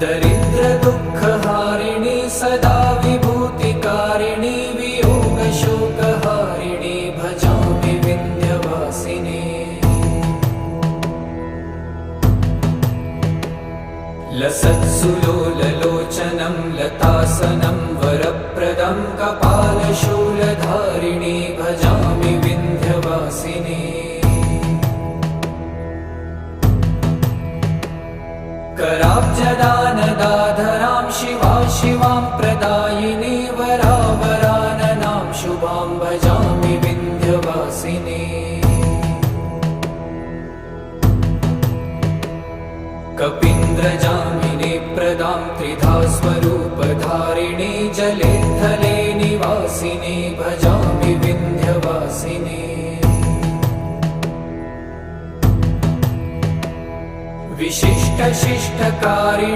दरिद्रदुःखहारिणी सदा विभूतिकारिणी वियोगशोकहारिणी भजामि विन्ध्यवासिनी। लसत्सुलोललोचनं लतासनं वरप्रदं कपालशूलधारिणी भजामि विन्ध्यवासिनी। कराब्जदानदाधरां शिवा शिवां प्रदायिनी वरावराननां शुभां भजामि विन्ध्यवासिनी। कपीन्द्रजामिनी प्रदां त्रिधा स्वरूपधारिणी जले थले निवासिनी भजामि विन्ध्यवासिनी। विशिष्टशिष्टकारिणी